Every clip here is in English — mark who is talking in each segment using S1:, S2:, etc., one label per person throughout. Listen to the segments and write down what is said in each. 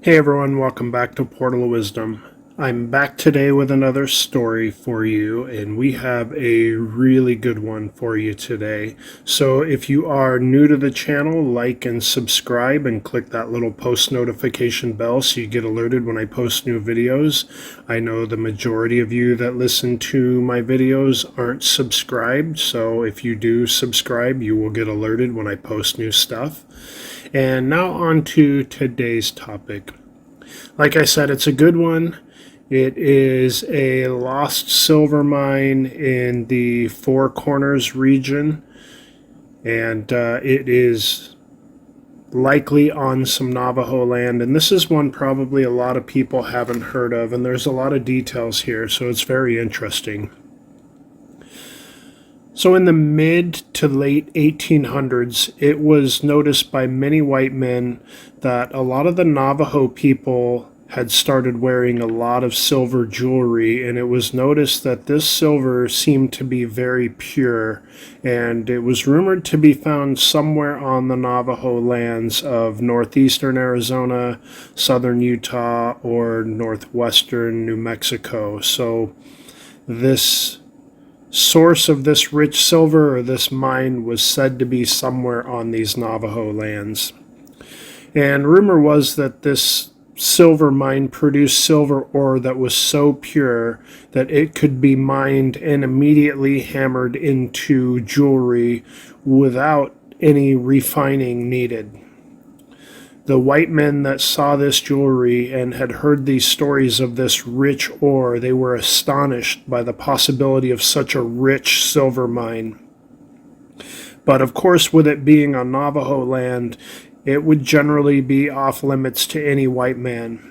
S1: Hey everyone, welcome back to Portal of Wisdom. I'm back today with another story for you, and we have a really good one for you today. So if you are new to the channel, like and subscribe and click that little post notification bell so you get alerted when I post new videos. I know the majority of you that listen to my videos aren't subscribed, so if you do subscribe, you will get alerted when I post new stuff. And now on to today's topic. Like I said, it's a good one. It is a lost silver mine in the Four Corners region, and it is likely on some Navajo land. And this is one probably a lot of people haven't heard of, and there's a lot of details here, so it's very interesting. So in the mid to late 1800s, it was noticed by many white men that a lot of the Navajo people had started wearing a lot of silver jewelry, and it was noticed that this silver seemed to be very pure, and it was rumored to be found somewhere on the Navajo lands of northeastern Arizona, southern Utah, or northwestern New Mexico. So this source of this rich silver, or this mine, was said to be somewhere on these Navajo lands. And rumor was that this silver mine produced silver ore that was so pure that it could be mined and immediately hammered into jewelry without any refining needed. The white men that saw this jewelry and had heard these stories of this rich ore, they were astonished by the possibility of such a rich silver mine. But of course, with it being on Navajo land, it would generally be off limits to any white man.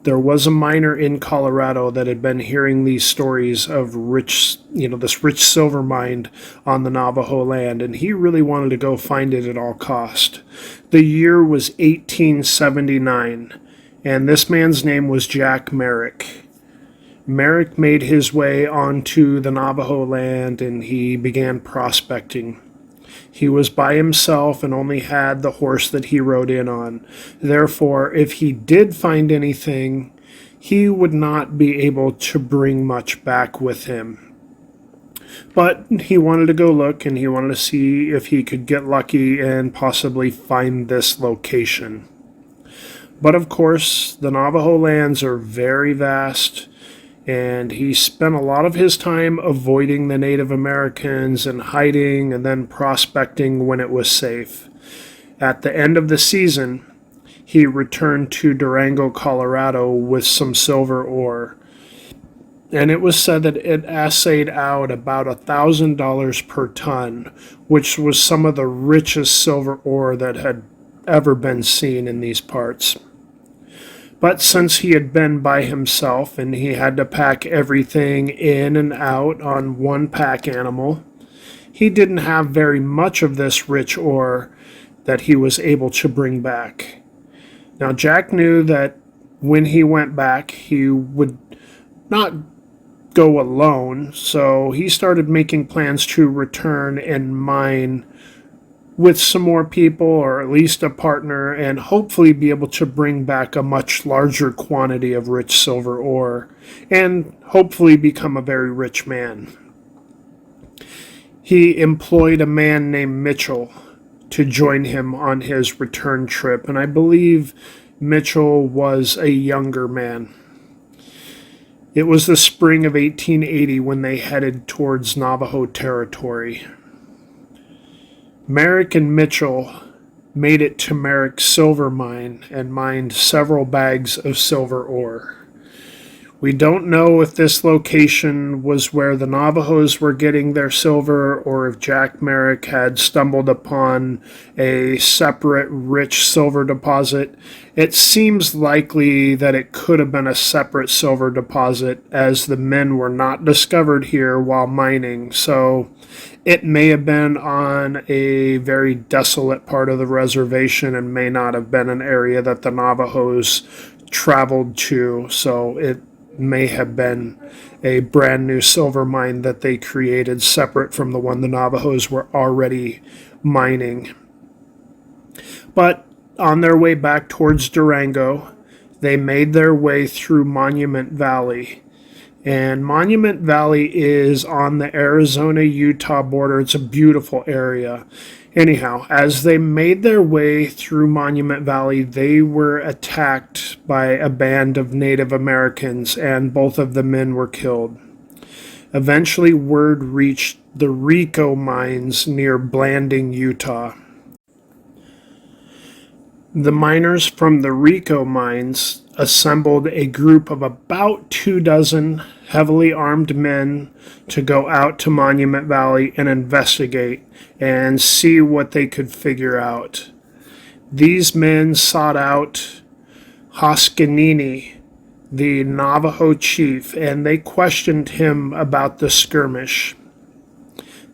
S1: There was a miner in Colorado that had been hearing these stories of this rich silver mine on the Navajo land, and he really wanted to go find it at all cost. The year was 1879, and this man's name was Jack Merrick. Merrick made his way onto the Navajo land, and he began prospecting. He was by himself and only had the horse that he rode in on. Therefore, if he did find anything, he would not be able to bring much back with him. But he wanted to go look, and he wanted to see if he could get lucky and possibly find this location. But of course, the Navajo lands are very vast, and he spent a lot of his time avoiding the Native Americans and hiding and then prospecting when it was safe. At the end of the season, he returned to Durango, Colorado with some silver ore. And it was said that it assayed out about $1,000 per ton, which was some of the richest silver ore that had ever been seen in these parts. But since he had been by himself and he had to pack everything in and out on one pack animal, he didn't have very much of this rich ore that he was able to bring back. Now, Jack knew that when he went back, he would not go alone, so he started making plans to return and mine with some more people, or at least a partner, and hopefully be able to bring back a much larger quantity of rich silver ore, and hopefully become a very rich man. He employed a man named Mitchell to join him on his return trip, and I believe Mitchell was a younger man. It was the spring of 1880 when they headed towards Navajo territory. Merrick and Mitchell made it to Merrick's silver mine and mined several bags of silver ore. We don't know if this location was where the Navajos were getting their silver, or if Jack Merrick had stumbled upon a separate rich silver deposit. It seems likely that it could have been a separate silver deposit, as the men were not discovered here while mining, so it may have been on a very desolate part of the reservation and may not have been an area that the Navajos traveled to, so it may have been a brand new silver mine that they created separate from the one the Navajos were already mining. But on their way back towards Durango, they made their way through Monument Valley. And Monument Valley is on the Arizona-Utah border. It's a beautiful area. Anyhow, as they made their way through Monument Valley, they were attacked by a band of Native Americans, and both of the men were killed. Eventually, word reached the Rico mines near Blanding, Utah. The miners from the Rico mines assembled a group of about 24 heavily armed men to go out to Monument Valley and investigate and see what they could figure out. These men sought out Hashini, the Navajo chief, and they questioned him about the skirmish.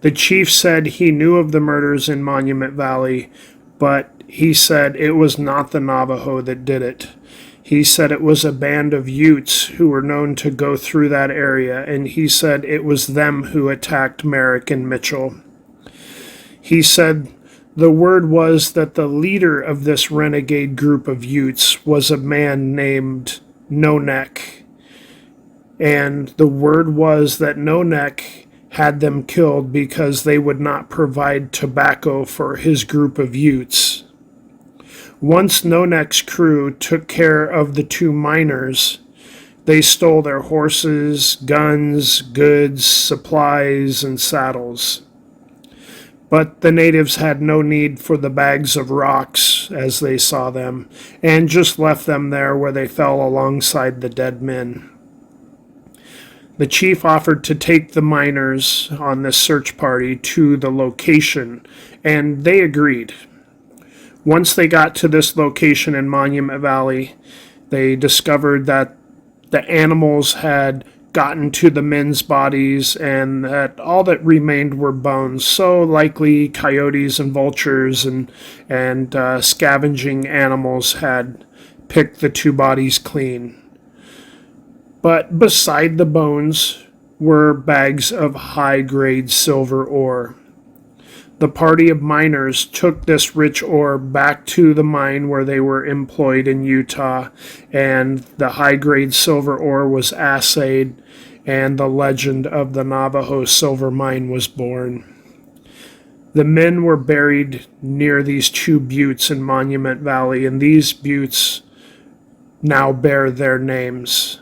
S1: The chief said he knew of the murders in Monument Valley, but he said it was not the Navajo that did it. He said it was a band of Utes who were known to go through that area, and he said it was them who attacked Merrick and Mitchell. He said the word was that the leader of this renegade group of Utes was a man named No Neck, and the word was that No Neck had them killed because they would not provide tobacco for his group of Utes. Once No Neck's crew took care of the two miners, they stole their horses, guns, goods, supplies, and saddles. But the natives had no need for the bags of rocks as they saw them, and just left them there where they fell alongside the dead men. The chief offered to take the miners on this search party to the location, and they agreed. Once they got to this location in Monument Valley, they discovered that the animals had gotten to the men's bodies and that all that remained were bones. So likely coyotes and vultures and scavenging animals had picked the two bodies clean. But beside the bones were bags of high-grade silver ore. The party of miners took this rich ore back to the mine where they were employed in Utah, and the high-grade silver ore was assayed, and the legend of the Navajo silver mine was born. The men were buried near these two buttes in Monument Valley, and these buttes now bear their names.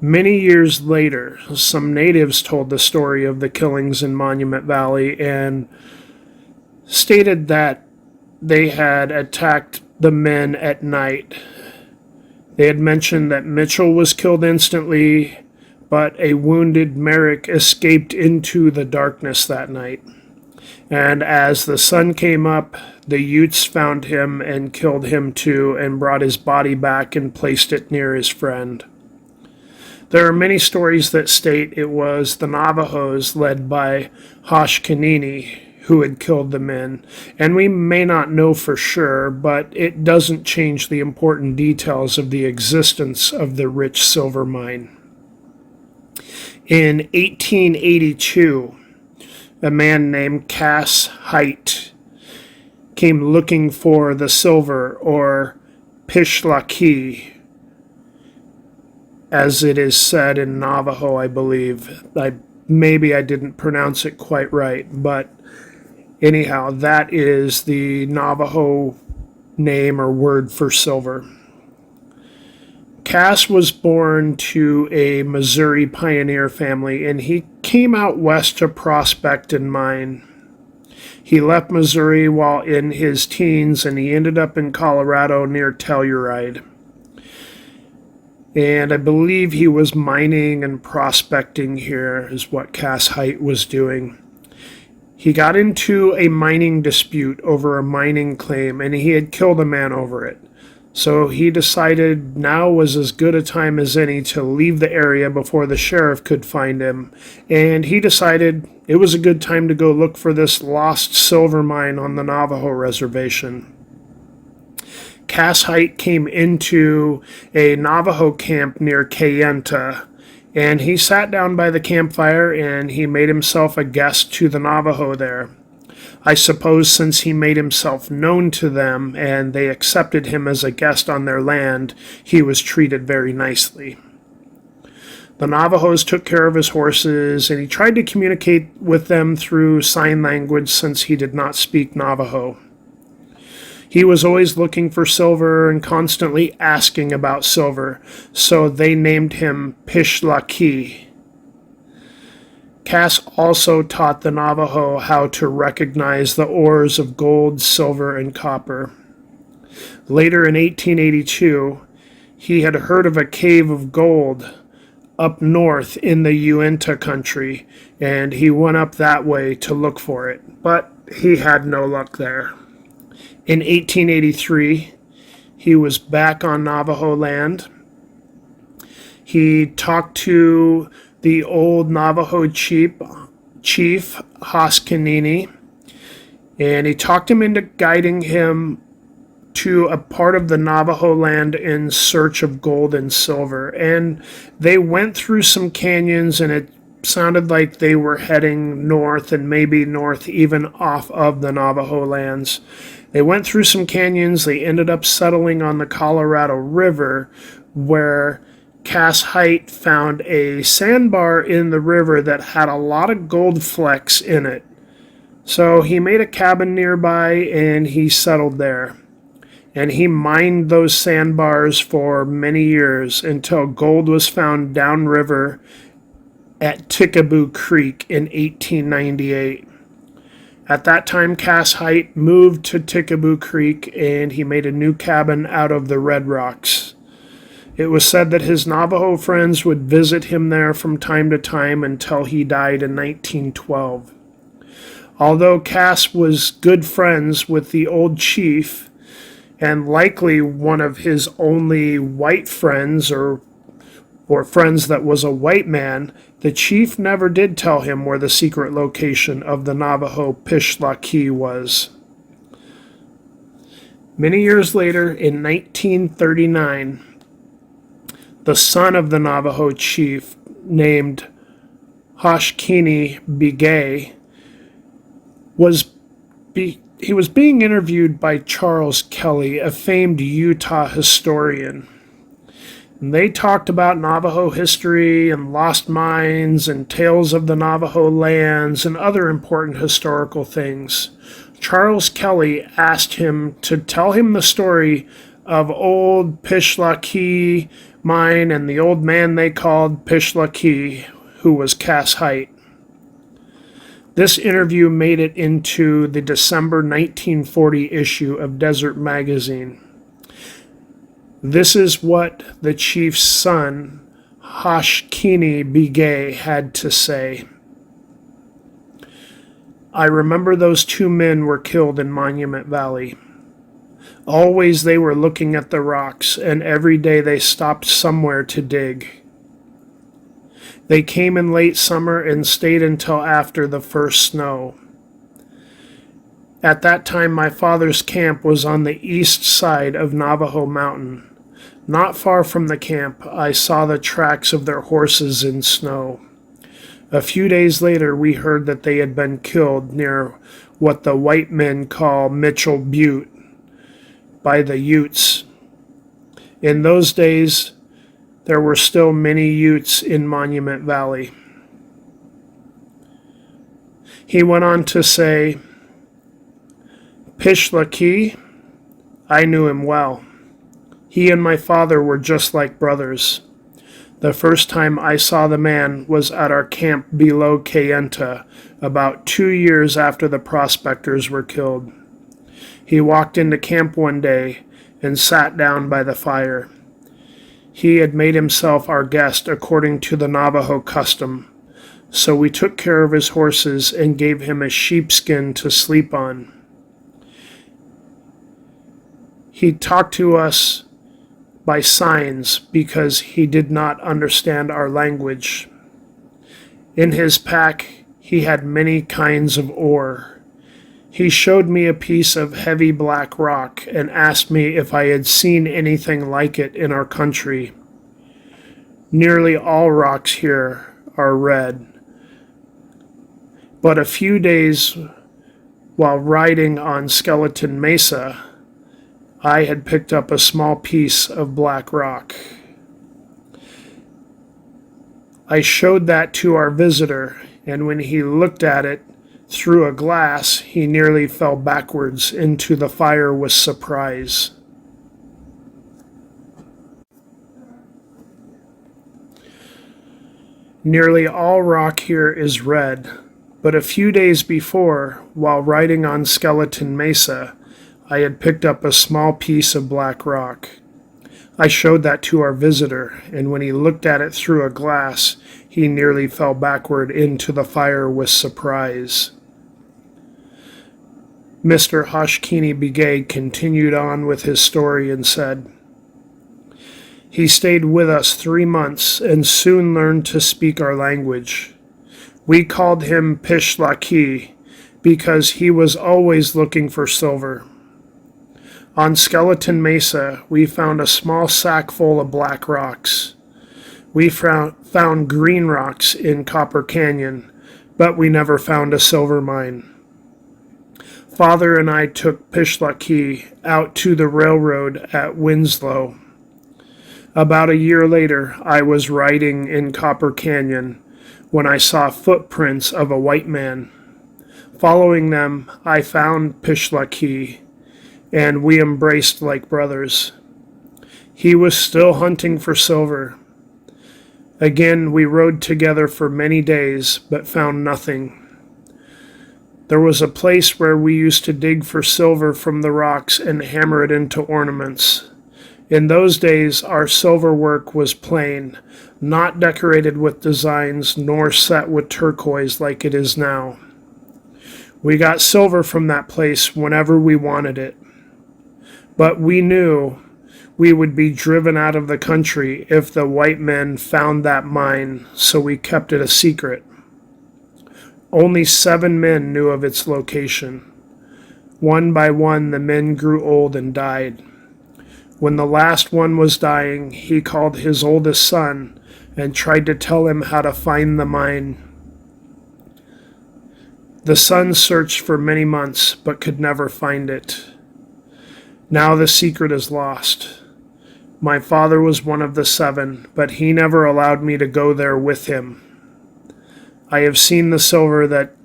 S1: Many years later, some natives told the story of the killings in Monument Valley and stated that they had attacked the men at night. They had mentioned that Mitchell was killed instantly, but a wounded Merrick escaped into the darkness that night. And as the sun came up, the Utes found him and killed him too, and brought his body back and placed it near his friend. There are many stories that state it was the Navajos led by Hashini who had killed the men, and we may not know for sure, but it doesn't change the important details of the existence of the rich silver mine. In 1882, a man named Cass Height came looking for the silver, or Pish-la-ki, as it is said in Navajo, I believe. Maybe I didn't pronounce it quite right, but anyhow, that is the Navajo name or word for silver. Cass was born to a Missouri pioneer family, and he came out west to prospect and mine. He left Missouri while in his teens, and he ended up in Colorado near Telluride. And I believe he was mining and prospecting here is what Cass Height was doing. He got into a mining dispute over a mining claim, and he had killed a man over it. So he decided now was as good a time as any to leave the area before the sheriff could find him. And he decided it was a good time to go look for this lost silver mine on the Navajo reservation. Cass Height came into a Navajo camp near Kayenta, and he sat down by the campfire and he made himself a guest to the Navajo there. I suppose since he made himself known to them and they accepted him as a guest on their land, he was treated very nicely. The Navajos took care of his horses, and he tried to communicate with them through sign language since he did not speak Navajo. He was always looking for silver and constantly asking about silver, so they named him Pish-la-ki. Cass also taught the Navajo how to recognize the ores of gold, silver, and copper. Later in 1882, he had heard of a cave of gold up north in the Uinta country, and he went up that way to look for it, but he had no luck there. In 1883, he was back on Navajo land. He talked to the old Navajo Chief Hashini, and he talked him into guiding him to a part of the Navajo land in search of gold and silver. And they went through some canyons, and it sounded like they were heading north, and maybe north even off of the Navajo lands. They went through some canyons. They ended up settling on the Colorado River, where Cass Height found a sandbar in the river that had a lot of gold flecks in it. So he made a cabin nearby and he settled there. And he mined those sandbars for many years until gold was found downriver at Tickaboo Creek in 1898. At that time, Cass Height moved to Tickaboo Creek and he made a new cabin out of the red rocks. It was said that his Navajo friends would visit him there from time to time until he died in 1912. Although Cass was good friends with the old chief, and likely one of his only white friends or friends that was a white man, the chief never did tell him where the secret location of the Navajo Pish-la-ki was. Many years later, in 1939, the son of the Navajo chief, named Hashini Beay, was being interviewed by Charles Kelly, a famed Utah historian. And they talked about Navajo history and lost mines and tales of the Navajo lands and other important historical things. Charles Kelly asked him to tell him the story of old Pish-la-ki mine and the old man they called Pish-la-ki, who was Cass Height. This interview made it into the December 1940 issue of Desert Magazine. This is what the chief's son, Hashini Beay, had to say. I remember those two men were killed in Monument Valley. Always they were looking at the rocks, and every day they stopped somewhere to dig. They came in late summer and stayed until after the first snow. At that time, my father's camp was on the east side of Navajo Mountain. Not far from the camp, I saw the tracks of their horses in snow. A few days later, we heard that they had been killed near what the white men call Mitchell Butte by the Utes. In those days, there were still many Utes in Monument Valley. He went on to say, Pish-la-ki, I knew him well. He and my father were just like brothers. The first time I saw the man was at our camp below Kayenta, about 2 years after the prospectors were killed. He walked into camp one day and sat down by the fire. He had made himself our guest according to the Navajo custom, so we took care of his horses and gave him a sheepskin to sleep on. He talked to us by signs because he did not understand our language. In his pack, he had many kinds of ore. He showed me a piece of heavy black rock and asked me if I had seen anything like it in our country. Nearly all rocks here are red, but a few days While riding on Skeleton Mesa, I had picked up a small piece of black rock. I showed that to our visitor, and when he looked at it through a glass, he nearly fell backwards into the fire with surprise. Nearly all rock here is red, but a few days before, while riding on Skeleton Mesa, I had picked up a small piece of black rock. I showed that to our visitor, and when he looked at it through a glass, he nearly fell backward into the fire with surprise. Mr. Hashini Beay continued on with his story and said, "He stayed with us 3 months and soon learned to speak our language. We called him Pish-la-ki because he was always looking for silver. On Skeleton Mesa, we found a small sack full of black rocks. We found green rocks in Copper Canyon, but we never found a silver mine. Father and I took Pish-la-ki out to the railroad at Winslow. About a year later, I was riding in Copper Canyon when I saw footprints of a white man. Following them, I found Pish-la-ki, and we embraced like brothers. He was still hunting for silver. Again, we rode together for many days, but found nothing. There was a place where we used to dig for silver from the rocks and hammer it into ornaments. In those days, our silver work was plain, not decorated with designs nor set with turquoise like it is now. We got silver from that place whenever we wanted it. But we knew we would be driven out of the country if the white men found that mine, so we kept it a secret. Only 7 men knew of its location. One by one, the men grew old and died. When the last one was dying, he called his oldest son and tried to tell him how to find the mine. The son searched for many months, but could never find it. Now the secret is lost. My father was one of the 7, but he never allowed me to go there with him. I have seen the silver that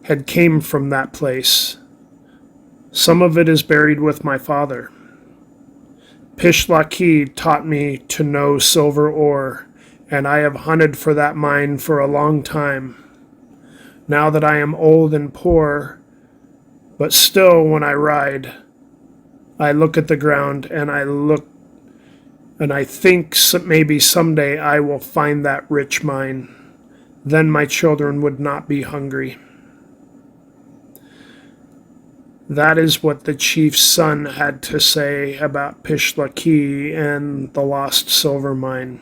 S1: had came from that place. Some of it is buried with my father. Pish-la-ki taught me to know silver ore, and I have hunted for that mine for a long time. Now that I am old and poor, but still when I ride, I look at the ground and I think maybe someday I will find that rich mine. Then my children would not be hungry." That is what the chief's son had to say about Pish-la-ki and the lost silver mine.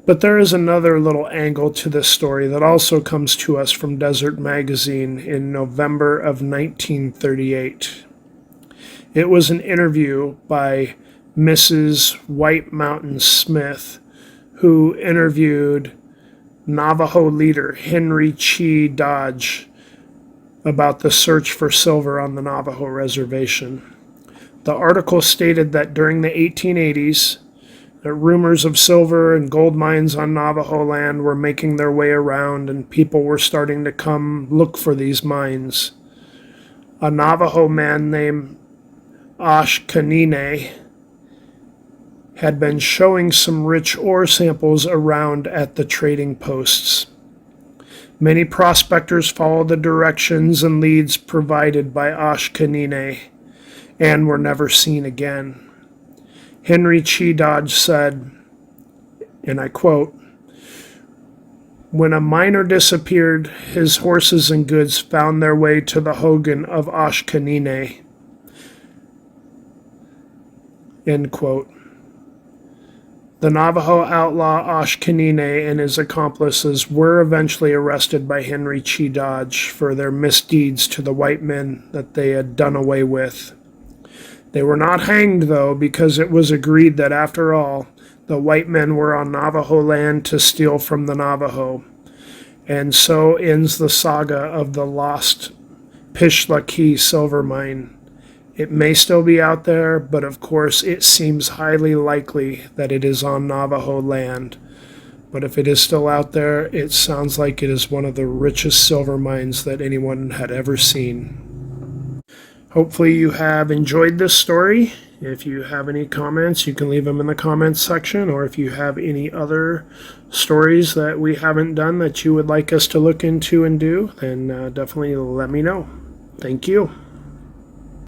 S1: But there is another little angle to this story that also comes to us from Desert Magazine in November of 1938. It was an interview by Mrs. White Mountain Smith, who interviewed Navajo leader Henry Chi Dodge about the search for silver on the Navajo reservation. The article stated that during the 1880s, that rumors of silver and gold mines on Navajo land were making their way around, and people were starting to come look for these mines. A Navajo man named Hashini had been showing some rich ore samples around at the trading posts. Many prospectors followed the directions and leads provided by Hashini and were never seen again. Henry Chi Dodge said, and I quote, "When a miner disappeared, his horses and goods found their way to the hogan of Hashini." End quote. The Navajo outlaw Hashini and his accomplices were eventually arrested by Henry Chi Dodge for their misdeeds to the white men that they had done away with. They were not hanged, though, because it was agreed that, after all, the white men were on Navajo land to steal from the Navajo, And so ends the saga of the lost Pish-la-ki silver mine. It may still be out there, but of course it seems highly likely that it is on Navajo land. But if it is still out there, it sounds like it is one of the richest silver mines that anyone had ever seen. Hopefully you have enjoyed this story. If you have any comments, you can leave them in the comments section, or if you have any other stories that we haven't done that you would like us to look into and do, then definitely let me know. Thank you.